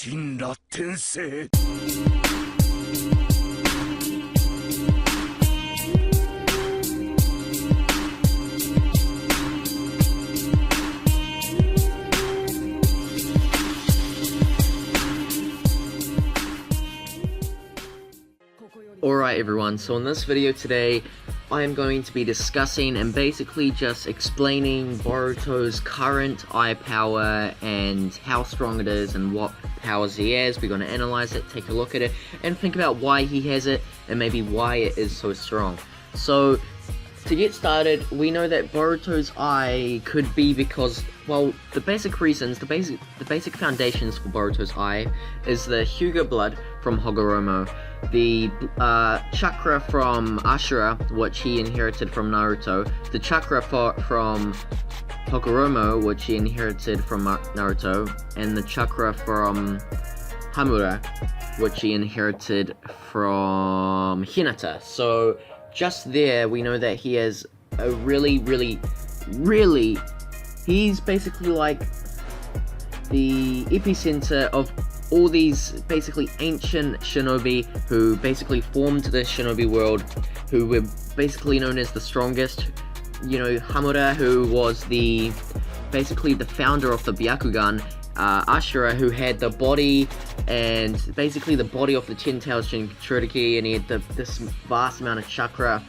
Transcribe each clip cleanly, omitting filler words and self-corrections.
神羅転生 Alright everyone, so in this video today, I am going to be discussing and basically just explaining Boruto's current eye power and how strong it is and what powers he has. We're going to analyze it, take a look at it, and think about why he has it and maybe why it is so strong. So, to get started, we know that Boruto's eye could be because, well, the basic reasons, the basic foundations for Boruto's eye is the Hyuga blood from Hagoromo, the chakra from Ashura, which he inherited from Naruto, the chakra from Hagoromo, which he inherited from Naruto, and the chakra from Hamura, which he inherited from Hinata. So, just there, we know that he has a really, he's basically like the epicenter of all these basically ancient shinobi who basically formed the shinobi world, who were basically known as the strongest. You know, Hamura, who was basically the founder of the Byakugan, Ashura, who had the body and basically the body of the Ten Tails Jinchuriki, and he had this vast amount of chakra,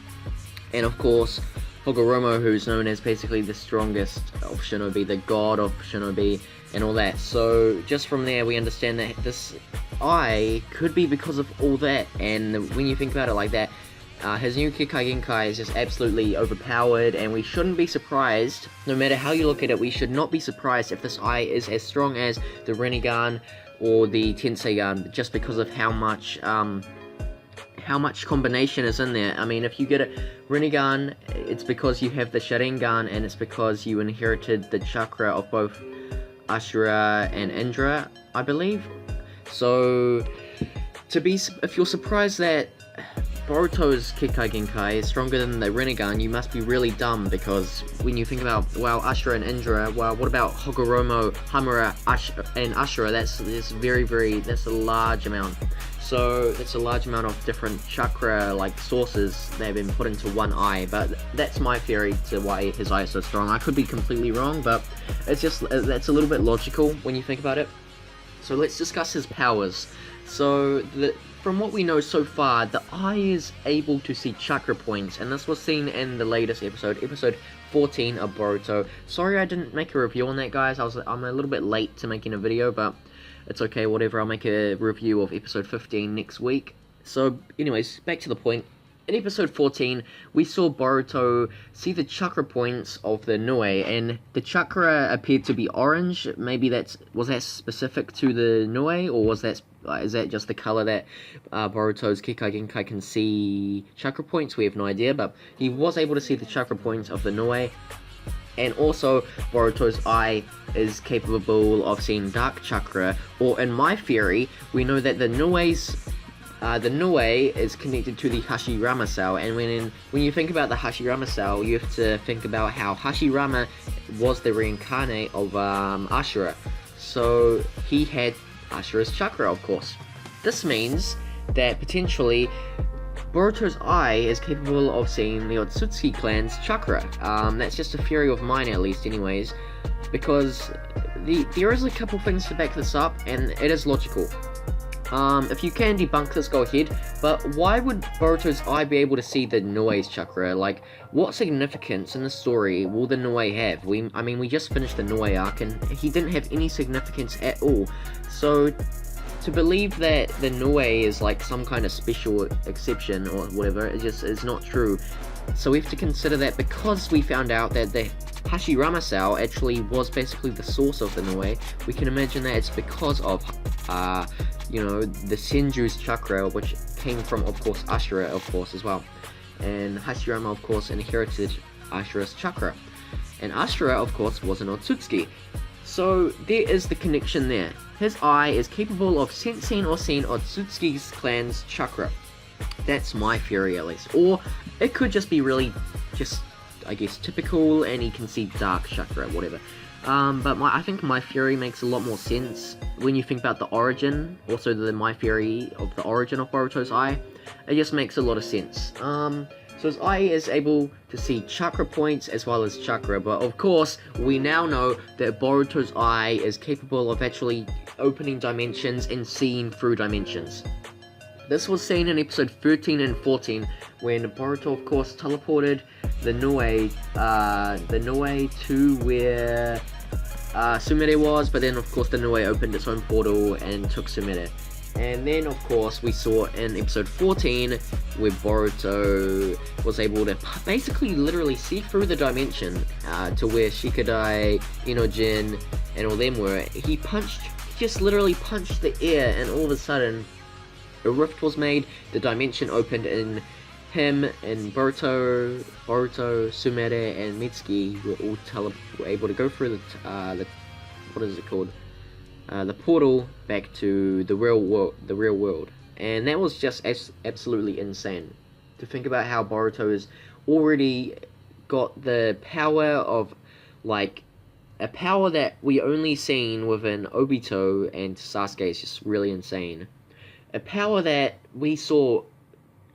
and of course Hagoromo, who's known as basically the strongest of shinobi, the god of shinobi, and all that. So just from there we understand that this eye could be because of all that, and when you think about it like that, his new Kikai Genkai is just absolutely overpowered, and we shouldn't be surprised, no matter how you look at it, we should not be surprised if this eye is as strong as the Rinnegan or the Tenseigan, just because of how much combination is in there. I mean, if you get a Rinnegan, it's because you have the Sharingan, and it's because you inherited the chakra of both Ashura and Indra, I believe. So, if you're surprised that Boruto's Kikai Genkai is stronger than the Rinnegan, you must be really dumb, because when you think about, well, Ashura and Indra, well, what about Hagoromo, Hamura, and Ashura? That's a large amount. So, it's a large amount of different chakra, like, sources that have been put into one eye, but that's my theory to why his eye is so strong. I could be completely wrong, but that's a little bit logical when you think about it. So, let's discuss his powers. So, from what we know so far, the eye is able to see chakra points, and this was seen in the latest episode 14 of Boruto. Sorry I didn't make a review on that, guys. I'm a little bit late to making a video, but it's okay, whatever. I'll make a review of episode 15 next week. So, anyways, back to the point. In episode 14, we saw Boruto see the chakra points of the Nue, and the chakra appeared to be orange. Maybe was that specific to the Nue, or is that just the color that Boruto's Kikai Genkai can see chakra points? We have no idea, but he was able to see the chakra points of the Nue. And also, Boruto's eye is capable of seeing dark chakra, or in my theory, we know that the Nue is connected to the Hashirama cell, and when you think about the Hashirama cell, you have to think about how Hashirama was the reincarnate of Ashura. So he had Ashura's chakra, of course. This means that potentially Boruto's eye is capable of seeing the Otsutsuki clan's chakra. That's just a theory of mine, at least, anyways, because there is a couple things to back this up, and it is logical. If you can debunk this, go ahead, but why would Boruto's eye be able to see the Nue's chakra? Like, what significance in the story will the Nue have? I mean, we just finished the Nue arc, and he didn't have any significance at all. So, to believe that the Nue is like some kind of special exception or whatever, it just is not true. So we have to consider that because we found out that the Hashirama cell actually was basically the source of the Nue, we can imagine that it's because of, the Senju's chakra, which came from, of course, Ashura, of course, as well. And Hashirama, of course, inherited Ashura's chakra. And Ashura, of course, was an Otsutsuki. So there is the connection there. His eye is capable of sensing or seeing Otsutsuki's clan's chakra. That's my theory, at least. Or it could just be really, I guess, typical, and he can see dark chakra, whatever. But I think my theory makes a lot more sense when you think about the origin, also my theory of the origin of Boruto's eye. It just makes a lot of sense. So his eye is able to see chakra points as well as chakra, but of course, we now know that Boruto's eye is capable of actually opening dimensions and seeing through dimensions. This was seen in episode 13 and 14, when Boruto, of course, teleported the Nue to where Sumire was, but then, of course, the Nue opened its own portal and took Sumire. And then, of course, we saw in episode 14 where Boruto was able to basically literally see through the dimension to where Shikadai, Inojin, and all them were. He just literally punched the air, and all of a sudden, a rift was made, the dimension opened, and him and Boruto, Sumire, and Mitsuki were all were able to go through the what is it called? The portal back to the real world, and that was just absolutely insane. To think about how Boruto has already got the power of, like, a power that we only seen within Obito and Sasuke is just really insane. A power that we saw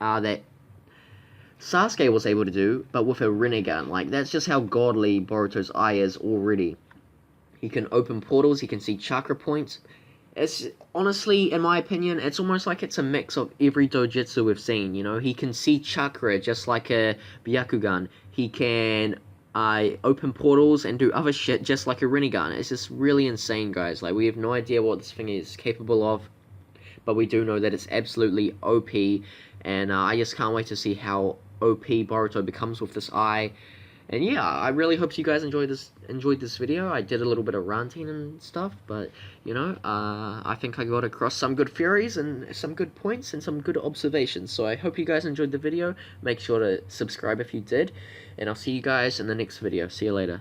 that Sasuke was able to do, but with a Rinnegan. Like, that's just how godly Boruto's eye is already. He can open portals, he can see chakra points. It's honestly, in my opinion, it's almost like it's a mix of every dojutsu we've seen, you know? He can see chakra just like a Byakugan. He can open portals and do other shit just like a Rinnegan. It's just really insane, guys. Like, we have no idea what this thing is capable of, but we do know that it's absolutely OP, and I just can't wait to see how OP Boruto becomes with this eye. And yeah, I really hope you guys enjoyed this video. I did a little bit of ranting and stuff, but, you know, I think I got across some good theories and some good points and some good observations. So I hope you guys enjoyed the video. Make sure to subscribe if you did, and I'll see you guys in the next video. See you later.